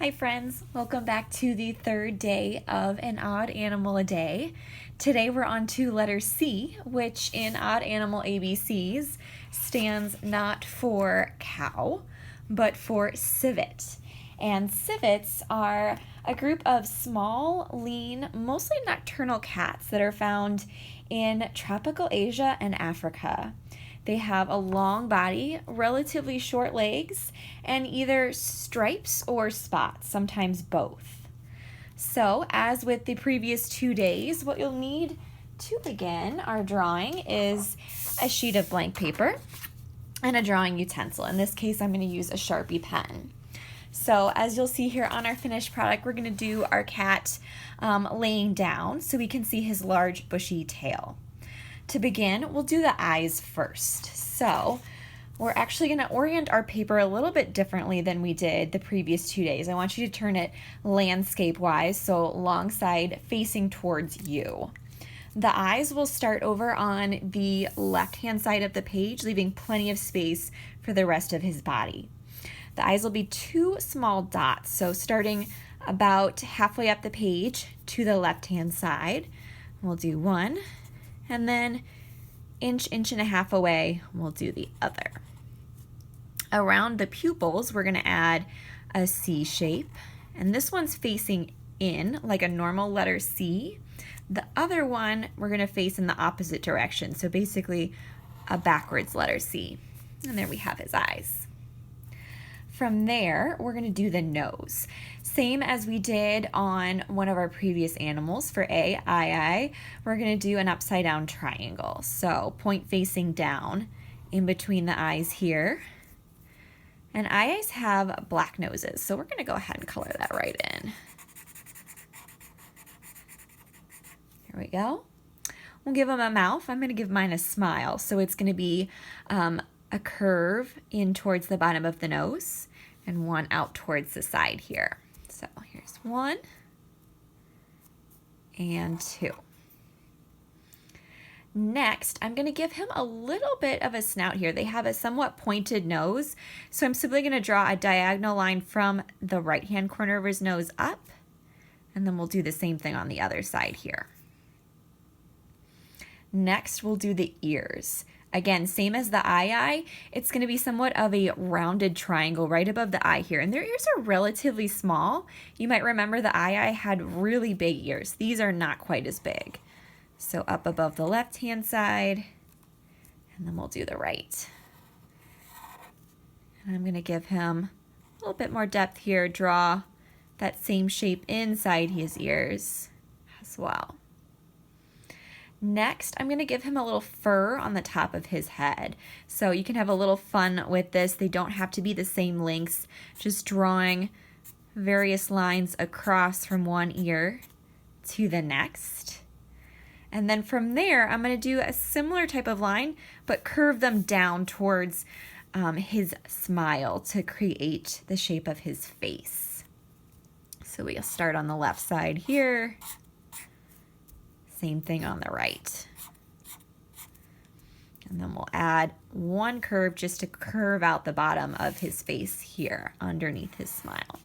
Hi friends, welcome back to the third day of An Odd Animal a Day. Today we're on to letter C, which in Odd Animal ABCs stands not for cow, but for civet. And civets are a group of small, lean, mostly nocturnal cats that are found in tropical Asia and Africa. They have a long body, relatively short legs, and either stripes or spots, sometimes both. So, as with the previous 2 days, what you'll need to begin our drawing is a sheet of blank paper and a drawing utensil. In this case, I'm going to use a Sharpie pen. So as you'll see here on our finished product, we're going to do our cat laying down so we can see his large bushy tail. To begin, we'll do the eyes first. So we're actually going to orient our paper a little bit differently than we did the previous 2 days. I want you to turn it landscape-wise, so long side facing towards you. The eyes will start over on the left-hand side of the page, leaving plenty of space for the rest of his body. The eyes will be 2 small dots, so starting about halfway up the page to the left-hand side, we'll do one. And then inch and a half away, we'll do the other. Around the pupils, we're going to add a C shape. And this one's facing in, like a normal letter C. The other one, we're going to face in the opposite direction. So basically, a backwards letter C. And there we have his eyes. From there, we're going to do the nose. Same as we did on one of our previous animals. For eye, we're going to do an upside down triangle. So point facing down in between the eyes here. And eyes have black noses, so we're going to go ahead and color that right in. There we go. We'll give them a mouth. I'm going to give mine a smile. So it's going to be a curve in towards the bottom of the nose and one out towards the side here. So here's 1 and 2. Next, I'm going to give him a little bit of a snout here. They have a somewhat pointed nose, so I'm simply going to draw a diagonal line from the right-hand corner of his nose up, and then we'll do the same thing on the other side here. Next, we'll do the ears. Again, same as the eye, it's going to be somewhat of a rounded triangle right above the eye here. And their ears are relatively small. You might remember the eye had really big ears. These are not quite as big. So up above the left-hand side, and then we'll do the right. And I'm going to give him a little bit more depth here, draw that same shape inside his ears as well. Next, I'm going to give him a little fur on the top of his head. So you can have a little fun with this. They don't have to be the same lengths, just drawing various lines across from one ear to the next. And then from there, I'm going to do a similar type of line, but curve them down towards his smile to create the shape of his face. So we'll start on the left side here. Same thing on the right. And then we'll add one curve just to curve out the bottom of his face here underneath his smile.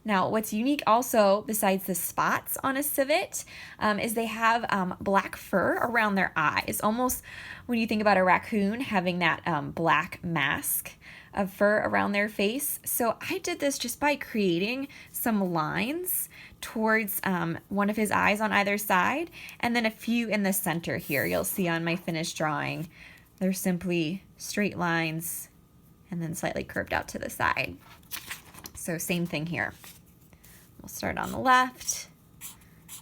Now, what's unique also, besides the spots on a civet, is they have black fur around their eyes. Almost when you think about a raccoon having that black mask of fur around their face. So I did this just by creating some lines towards one of his eyes on either side, and then a few in the center here. You'll see on my finished drawing, they're simply straight lines and then slightly curved out to the side. So same thing here. We'll start on the left,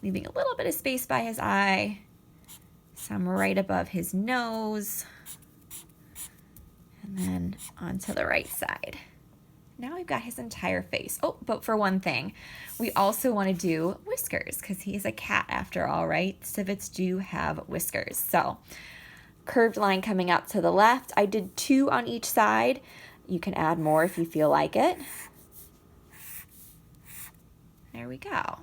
leaving a little bit of space by his eye, some right above his nose, and then onto the right side. Now we've got his entire face. Oh, but for one thing, we also want to do whiskers because he's a cat after all, right? Civets do have whiskers. So curved line coming out to the left. I did 2 on each side. You can add more if you feel like it. There we go.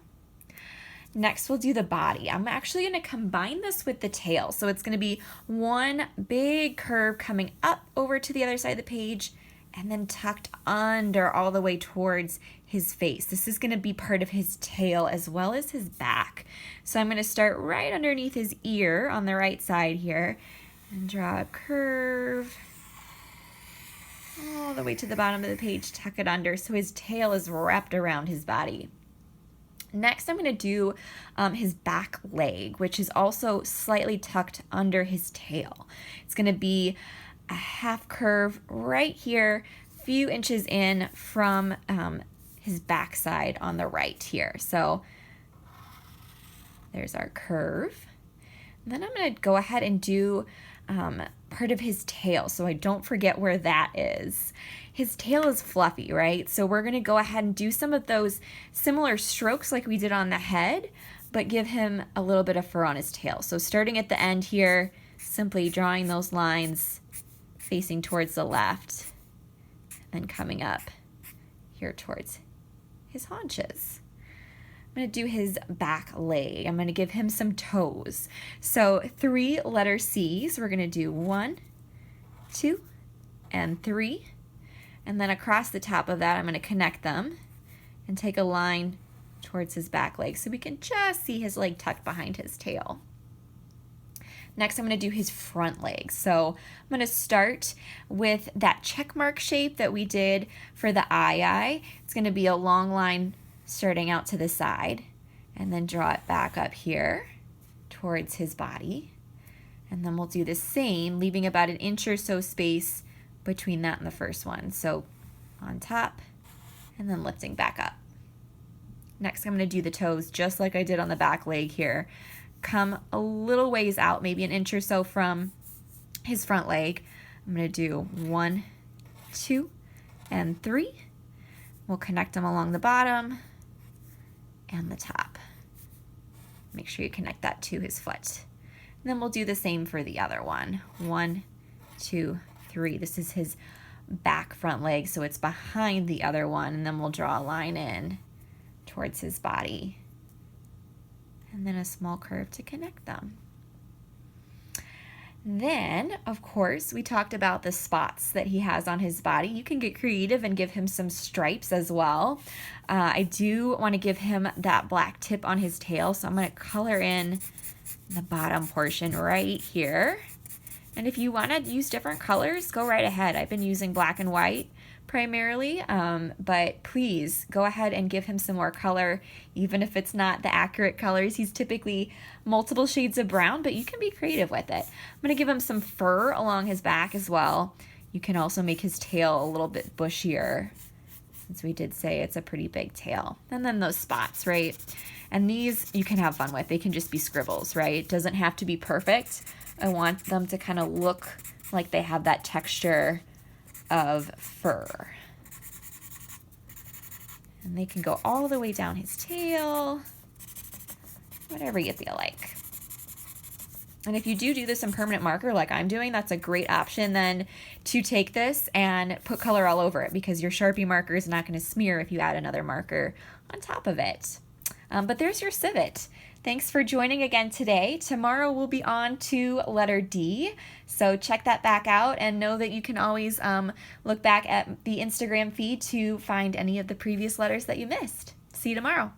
Next, we'll do the body. I'm actually going to combine this with the tail. So it's going to be one big curve coming up over to the other side of the page and then tucked under all the way towards his face. This is going to be part of his tail as well as his back. So I'm going to start right underneath his ear on the right side here and draw a curve all the way to the bottom of the page, tuck it under so his tail is wrapped around his body. Next, I'm going to do his back leg, which is also slightly tucked under his tail. It's going to be a half curve right here, a few inches in from his backside on the right here. So there's our curve. And then I'm going to go ahead and do part of his tail so I don't forget where that is. His tail is fluffy, right? So we're going to go ahead and do some of those similar strokes like we did on the head, but give him a little bit of fur on his tail. So starting at the end here, simply drawing those lines facing towards the left, and then coming up here towards his haunches. I'm going to do his back leg. I'm going to give him some toes. So 3 letter C's. We're going to do 1, 2, and 3. And then across the top of that, I'm going to connect them and take a line towards his back leg so we can just see his leg tucked behind his tail. Next, I'm going to do his front leg. So I'm going to start with that check mark shape that we did for the eye. It's going to be a long line starting out to the side, and then draw it back up here towards his body. And then we'll do the same, leaving about 1 inch or so space between that and the first one. So on top, and then lifting back up. Next, I'm going to do the toes just like I did on the back leg here. Come a little ways out, maybe 1 inch or so from his front leg. I'm going to do 1, 2, and 3. We'll connect them along the bottom and the top. Make sure you connect that to his foot. And then we'll do the same for the other one. 1, 2, 3. This is his back front leg, so it's behind the other one, and then we'll draw a line in towards his body. And then a small curve to connect them. Then, of course, we talked about the spots that he has on his body. You can get creative and give him some stripes as well. I do want to give him that black tip on his tail, so I'm going to color in the bottom portion right here. And if you want to use different colors, go right ahead. I've been using black and white primarily, but please go ahead and give him some more color, even if it's not the accurate colors. He's typically multiple shades of brown, but you can be creative with it. I'm going to give him some fur along his back as well. You can also make his tail a little bit bushier, since we did say it's a pretty big tail. And then those spots, right? And these you can have fun with. They can just be scribbles, right? It doesn't have to be perfect. I want them to kind of look like they have that texture of fur. And they can go all the way down his tail, whatever you feel like. And if you do this in permanent marker like I'm doing, that's a great option then to take this and put color all over it, because your Sharpie marker is not going to smear if you add another marker on top of it. But there's your civet. Thanks for joining again today. Tomorrow we'll be on to letter D, so check that back out and know that you can always look back at the Instagram feed to find any of the previous letters that you missed. See you tomorrow.